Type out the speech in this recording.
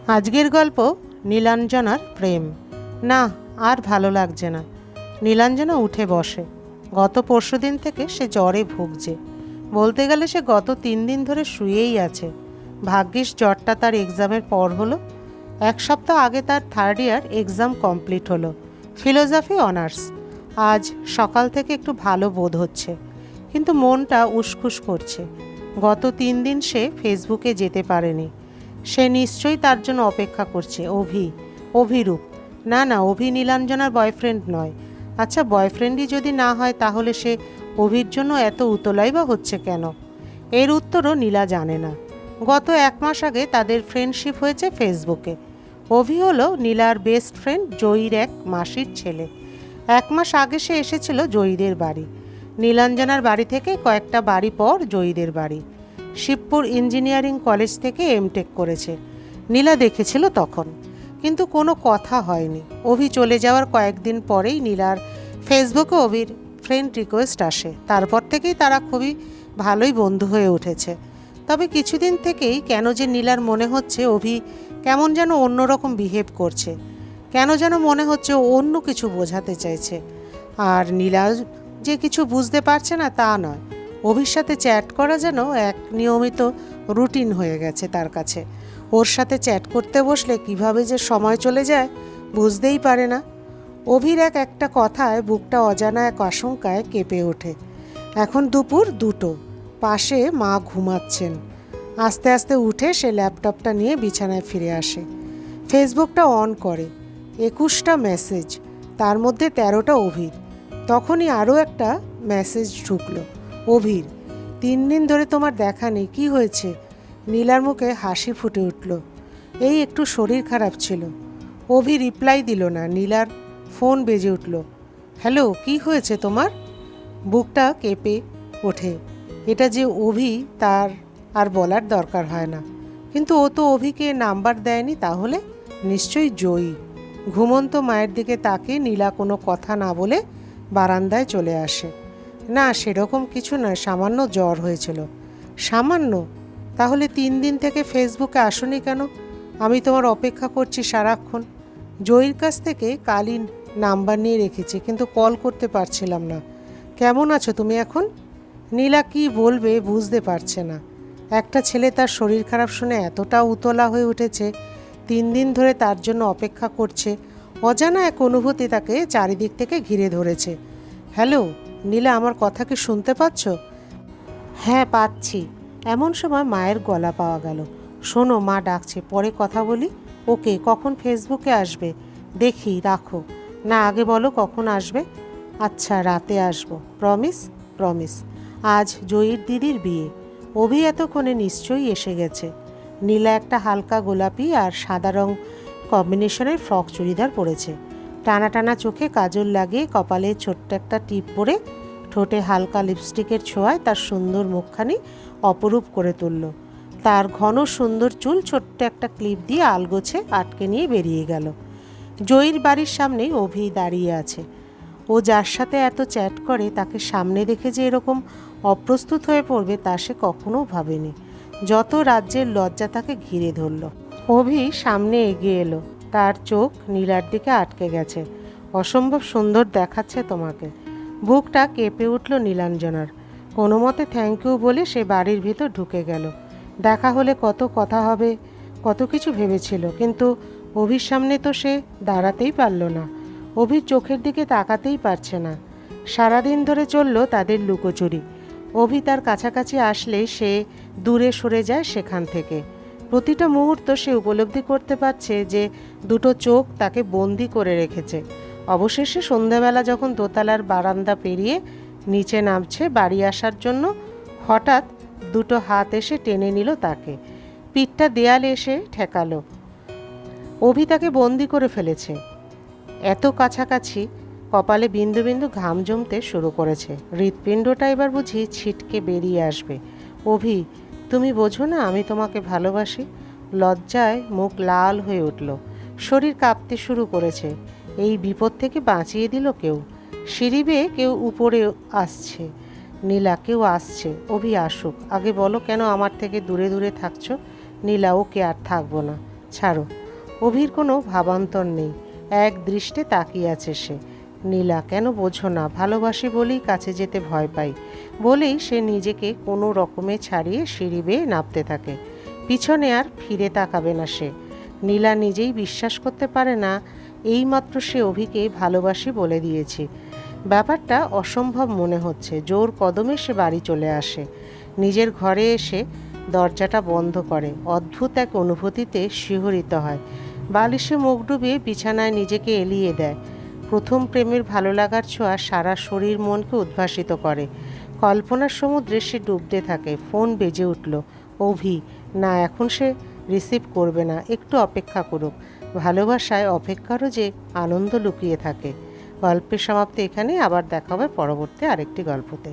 আজকের গল্প নীলাঞ্জনার প্রেম। না, আর ভালো লাগছে না। নীলাঞ্জনা উঠে বসে। গত পরশুদিন থেকে সে জ্বরে ভুগছে। বলতে গেলে সে গত 3 দিন ধরে শুয়েই আছে। ভাগ্যিস জ্বরটা তার এক্সামের পর হলো। 1 সপ্তাহ আগে তার 3rd ইয়ার এক্সাম কমপ্লিট হলো, ফিলোজফি অনার্স। আজ সকাল থেকে একটু ভালো বোধ হচ্ছে, কিন্তু মনটা উসখুস করছে। গত 3 দিন সে ফেসবুকে যেতে পারেনি। সে নিশ্চয়ই তার জন্য অপেক্ষা করছে। অভিরূপ। না না, অভি নীলাঞ্জনার বয়ফ্রেন্ড নয়। আচ্ছা, বয়ফ্রেন্ডই যদি না হয় তাহলে সে অভির জন্য এত উতলাই বা হচ্ছে কেন? এর উত্তরও নীলা জানে না। গত 1 মাস আগে তাদের ফ্রেন্ডশিপ হয়েছে ফেসবুকে। অভি হলো নীলার বেস্ট ফ্রেন্ড জয়ীর এক মাসির ছেলে। 1 মাস আগে সে এসেছিল জয়ীদের বাড়ি। নীলাঞ্জনার বাড়ি থেকে কয়েকটা বাড়ি পর জয়ীদের বাড়ি। শিবপুর ইঞ্জিনিয়ারিং কলেজ থেকে এমটেক করেছে। নীলা দেখেছিল তখন, কিন্তু কোনো কথা হয়নি। অভি চলে যাওয়ার কয়েকদিন পরেই নীলার ফেসবুকে অভির ফ্রেন্ড রিকোয়েস্ট আসে। তারপর থেকেই তারা খুবই ভালোই বন্ধু হয়ে উঠেছে। তবে কিছুদিন থেকেই কেন যে নীলার মনে হচ্ছে অভি কেমন যেন অন্যরকম বিহেভ করছে। কেন যেন মনে হচ্ছে অন্য কিছু বোঝাতে চাইছে। আর নীলা যে কিছু বুঝতে পারছে না তা নয়। অভির সাথে চ্যাট করা যেন এক নিয়মিত রুটিন হয়ে গেছে তার কাছে। ওর সাথে চ্যাট করতে বসলে কিভাবে যে সময় চলে যায় বুঝতেই পারে না। অভির একটা কথায় বুকটা অজানা এক আশঙ্কায় কেঁপে ওঠে। এখন দুপুর 2টো, পাশে মা ঘুমাচ্ছেন। আস্তে আস্তে উঠে সে ল্যাপটপটা নিয়ে বিছানায় ফিরে আসে। ফেসবুকটা অন করে। 21টা মেসেজ, তার মধ্যে 13টা অভির। তখনই আরও একটা মেসেজ ঢুকলো অভির। 3 দিন ধরে তোমার দেখা নেই, কী হয়েছে? নীলার মুখে হাসি ফুটে উঠল। এই একটু শরীর খারাপ ছিল। অভি রিপ্লাই দিল না। নীলার ফোন বেজে উঠল। হ্যালো, কি হয়েছে তোমার? বুকটা কেঁপে ওঠে। এটা যে অভি তার আর বলার দরকার হয় না, কিন্তু ও তো অভিকে নাম্বার দেয়নি। তাহলে নিশ্চয়ই জয়ী। ঘুমন্ত মায়ের দিকে তাকিয়ে নীলা কোনো কথা না বলে বারান্দায় চলে আসে। না, সেরকম কিছু নয়, সামান্য জ্বর হয়েছিল। সামান্য? তাহলে 3 দিন থেকে ফেসবুকে আসোনি কেন? আমি তোমার অপেক্ষা করছি সারাক্ষণ। জয়ীর কাছ থেকে কালই নাম্বার নিয়ে রেখেছি, কিন্তু কল করতে পারছিলাম না। কেমন আছো তুমি এখন? নীলা কি বলবে বুঝতে পারছে না। একটা ছেলে তার শরীর খারাপ শুনে এতটা উতলা হয়ে উঠেছে, 3 দিন ধরে তার জন্য অপেক্ষা করছে। অজানা এক অনুভূতি তাকে চারিদিক থেকে ঘিরে ধরেছে। হ্যালো নীলা, আমার কথা কি শুনতে পাচ্ছ? হ্যাঁ, পাচ্ছি। এমন সময় মায়ের গলা পাওয়া গেল। শোনো, মা ডাকছে, পরে কথা বলি। ওকে, কখন ফেসবুকে আসবে? দেখি, রাখো। না, আগে বলো কখন আসবে। আচ্ছা, রাতে আসবো। প্রমিস? প্রমিস। আজ জয়ীর দিদির বিয়ে। অভি এতক্ষণে নিশ্চয়ই এসে গেছে। নীলা একটা হালকা গোলাপি আর সাদা রং কম্বিনেশনের ফ্রক চুড়িদার পরেছে। টানা টানা চোখে কাজল লাগিয়ে কপালে ছোট্ট একটা টিপ পরে ঠোঁটে হালকা লিপস্টিকের ছোঁয়ায় তার সুন্দর মুখখানি অপরূপ করে তুলল। তার ঘন সুন্দর চুল ছোট্ট একটা ক্লিপ দিয়ে আলগোছে আটকে নিয়ে বেরিয়ে গেল। জয়ীর বাড়ির সামনেই অভি দাঁড়িয়ে আছে। ও যার সাথে এত চ্যাট করে তাকে সামনে দেখে যে এরকম অপ্রস্তুত হয়ে পড়বে তা সে কখনো ভাবেনি। যত রাজ্যের লজ্জা তাকে ঘিরে ধরল। অভি সামনে এগিয়ে এলো। তার চোখ নীলার দিকে আটকে গেছে। অসম্ভব সুন্দর দেখাচ্ছে তোমাকে। বুকটা কেঁপে উঠল নীলাঞ্জনার। কোনো মতে থ্যাংক ইউ বলে সে বাড়ির ভিতর ঢুকে গেল। দেখা হলে কত কথা হবে, কত কিছু ভেবেছিল, কিন্তু অভির সামনে তো সে দাঁড়াতেই পারল না। অভির চোখের দিকে তাকাতেই পারছে না। সারাদিন ধরে চলল তাদের লুকোচুরি। অভি তার কাছাকাছি আসলে সে দূরে সরে যায় সেখান থেকে। প্রতিটা মুহূর্ত সে উপলব্ধি করতে পারছে যে দুটো চোখ তাকে বন্দি করে রেখেছে। অবশেষে সন্ধ্যাবেলা যখন দোতলার বারান্দা পেরিয়ে নিচে নামছে বাড়ি আসার জন্য, হঠাৎ দুটো হাত এসে টেনে নিল তাকে। পিঠটা দেয়ালে এসে ঠেকালো। অভি তাকে বন্দি করে ফেলেছে। এত কাছাকাছি, কপালে বিন্দু বিন্দু ঘাম জমতে শুরু করেছে। হৃৎপিণ্ডটা এবার বুঝি ছিটকে বেরিয়ে আসবে। অভি, তুমি বোঝো না আমি তোমাকে ভালোবাসি। লজ্জায় মুখ লাল হয়ে উঠল। শরীর কাঁপতে শুরু করেছে। এই বিপদ থেকে বাঁচিয়ে দিল কেউ। সিঁড়ি বেয়ে কেউ উপরে আসছে। নীলা, কেউ আসছে। অভি আসুক। আগে বলো কেন আমার থেকে দূরে দূরে থাকছো? নীলা, ওকে আর থাকবো না। ছাড়ো। অভির কোনো ভাবান্তর নেই, এক দৃষ্টে তাকিয়ে আছে সে। নীলা, কেন বোঝো না? ভালোবাসি বলেই কাছে যেতে ভয় পাই, বলেই সে নিজেকে কোনো রকমে ছাড়িয়ে সিঁড়ি বেয়ে নামতে থাকে। পিছনে আর ফিরে তাকাবে না সে। নীলা নিজেই বিশ্বাস করতে পারে না এইমাত্র সে অভিকে ভালোবাসি বলে দিয়েছে। ব্যাপারটা অসম্ভব মনে হচ্ছে। জোর কদমে সে বাড়ি চলে আসে। নিজের ঘরে এসে দরজাটা বন্ধ করে। অদ্ভুত এক অনুভূতিতে শিহরিত হয়। বালিশে মুখ ডুবিয়ে বিছানায় নিজেকে এলিয়ে দেয়। প্রথম প্রেমের ভালো লাগার ছোঁয়া সারা শরীর মনকে উদ্ভাসিত করে। কল্পনার সমুদ্রে সে ডুবতে থাকে। ফোন বেজে উঠল। অভি। না, এখন সে রিসিভ করবে না, একটু অপেক্ষা করুক। ভালোবাসায় অপেক্ষারও যে আনন্দ লুকিয়ে থাকে। গল্পের সমাপ্তি এখানে। আবার দেখা হবে পরবর্তী আরেকটি গল্পতে।